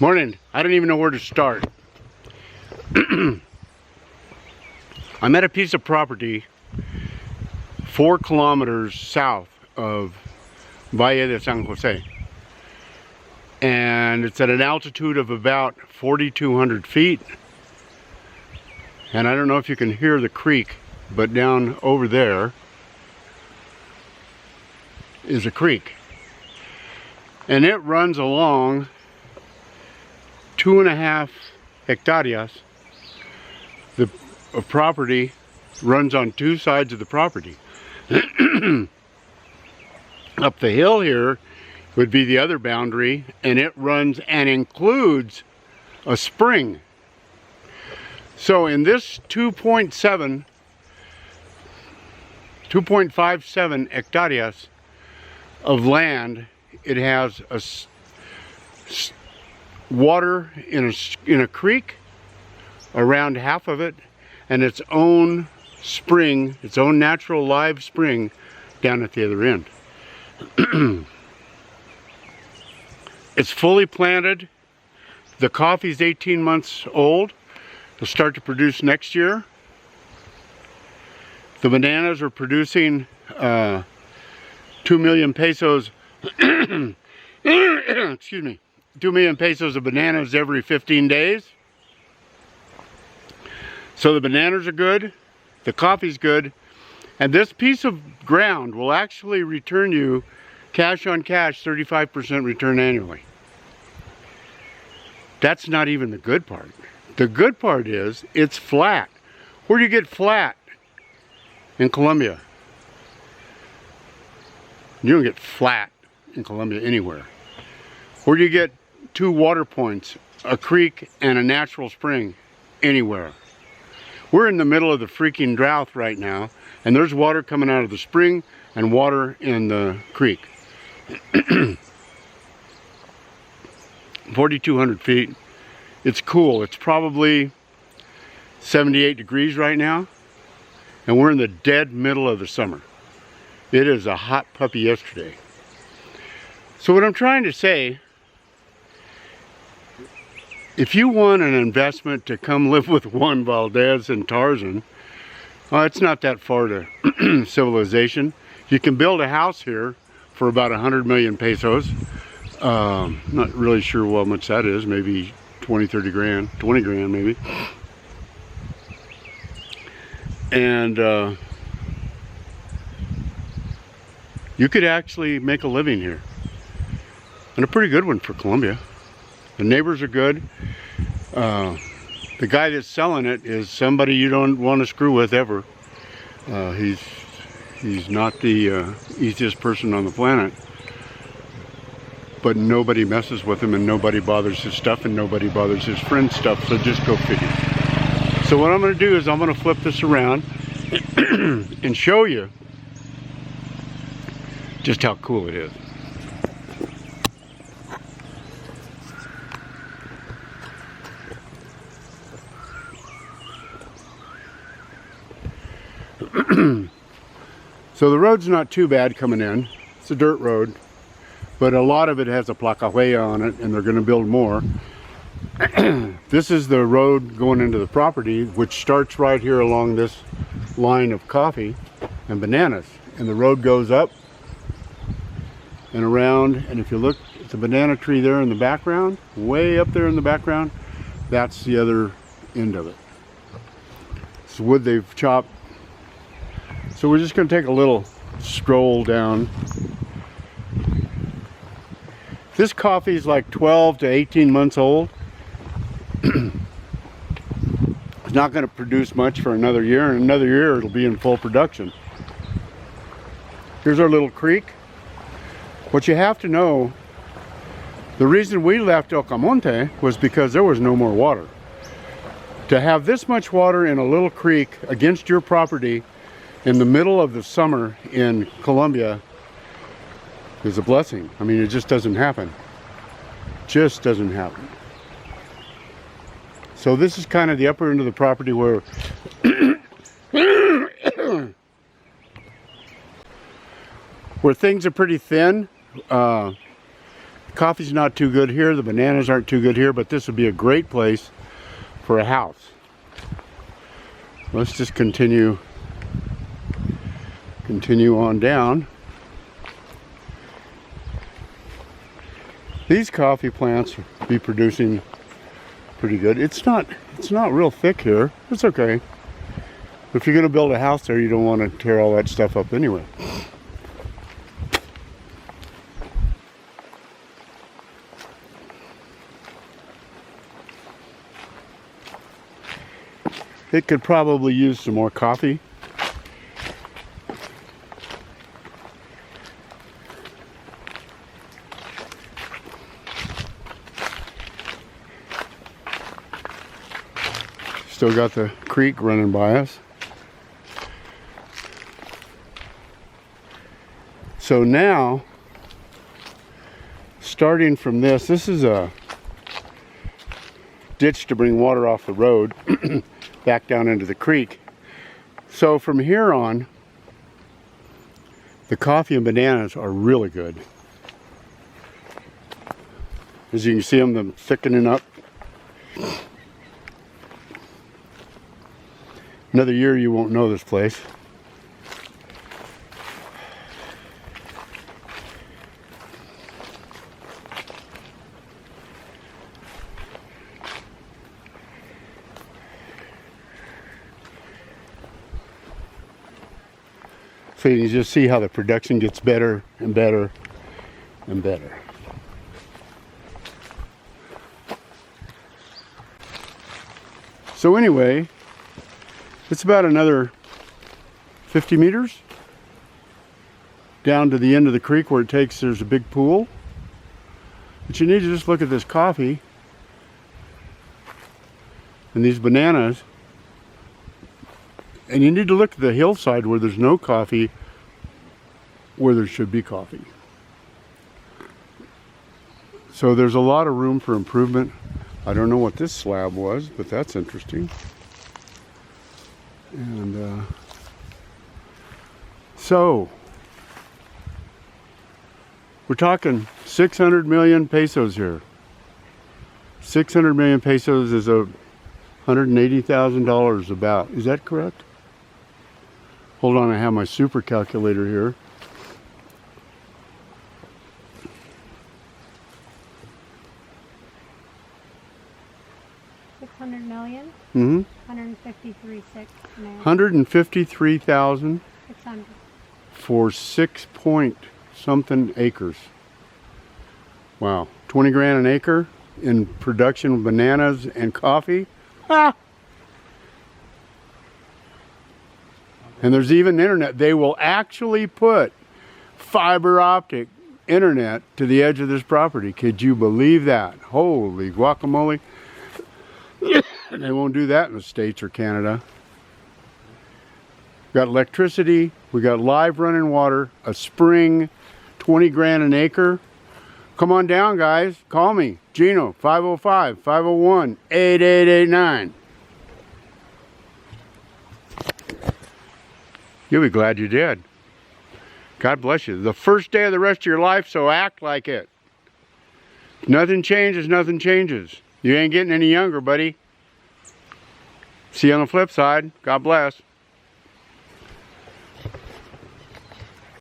Morning. I don't even know where to start. I'm at a piece of property 4 kilometers south of Valle de San Jose. And it's at an altitude of about 4,200 feet. And I don't know if you can hear the creek, but down over there is a creek. And it runs along 2.5 hectares. The property runs on 2 sides of the property. Up the hill here would be the other boundary, and it runs and includes a spring. So in this 2.57 hectares of land, it has water in a creek around half of it, and its own spring, its own natural live spring down at the other end. It's fully planted. The coffee's 18 months old. It'll start to produce next year. The bananas are producing 2 million pesos excuse me, 2 million pesos of bananas every 15 days. So the bananas are good, the coffee's good, and this piece of ground will actually return you cash on cash 35% return annually. That's not even the good part. The good part is it's flat. Where do you get flat in Colombia? You don't get flat in Colombia anywhere. Where do you get 2 water points, a creek and a natural spring? Anywhere. We're in the middle of the freaking drought right now, and there's water coming out of the spring and water in the creek. 4,200 feet. It's cool. It's probably 78 degrees right now, and we're in the dead middle of the summer. It is a hot puppy yesterday. So what I'm trying to say, if you want an investment to come live with Juan Valdez and Tarzan, well, it's not that far to civilization. You can build a house here for about 100 million pesos. Not really sure how much that is, maybe 20, 30 grand, 20 grand maybe. And you could actually make a living here. And a pretty good one for Colombia. The neighbors are good. The guy that's selling it is somebody you don't want to screw with ever. He's not the easiest person on the planet. But nobody messes with him, and nobody bothers his stuff, and nobody bothers his friend's stuff, so just go figure. So what I'm going to do is I'm going to flip this around and show you just how cool it is. So the road's not too bad coming in. It's a dirt road, but a lot of it has a placa huella on it, and they're going to build more. This is the road going into the property, which starts right here along this line of coffee and bananas. And the road goes up and around, and if you look at the banana tree there in the background, way up there in the background, that's the other end of it. It's wood they've chopped. So we're just going to take a little stroll down. This coffee is like 12 to 18 months old. It's not going to produce much for another year. In another year it'll be in full production. Here's our little creek. What you have to know, the reason we left El Camonte was because there was no more water. To have this much water in a little creek against your property in the middle of the summer in Colombia is a blessing. I mean, it just doesn't happen. Just doesn't happen. So this is kind of the upper end of the property where where things are pretty thin. The coffee's not too good here, the bananas aren't too good here, but this would be a great place for a house. Let's just continue on down. These coffee plants will be producing pretty good. It's not real thick here. It's okay. If you're going to build a house there, you don't want to tear all that stuff up anyway. It could probably use some more coffee. Still got the creek running by us. So now, starting from this is a ditch to bring water off the road back down into the creek. So from here on, the coffee and bananas are really good. As you can see them thickening up. Another year you won't know this place. So you can just see how the production gets better and better and better. So anyway, it's about another 50 meters down to the end of the creek where it takes, there's a big pool. But you need to just look at this coffee and these bananas. And you need to look at the hillside where there's no coffee, where there should be coffee. So there's a lot of room for improvement. I don't know what this slab was, but that's interesting. And so we're talking 600 million pesos here. 600 million pesos is $180,000 about. Is that correct? Hold on, I have my super calculator here. $600 million. Mm-hmm. 153,600 for 6 point something acres. Wow, 20 grand an acre in production of bananas and coffee. Ah! And there's even internet. They will actually put fiber optic internet to the edge of this property. Could you believe that? Holy guacamole. They won't do that in the States or Canada. Got electricity, we got live running water, a spring, 20 grand an acre. Come on down, guys. Call me, Geno, 505-501-8889. You'll be glad you did. God bless you. The first day of the rest of your life, so act like it. Nothing changes, nothing changes. You ain't getting any younger, buddy. See you on the flip side. God bless.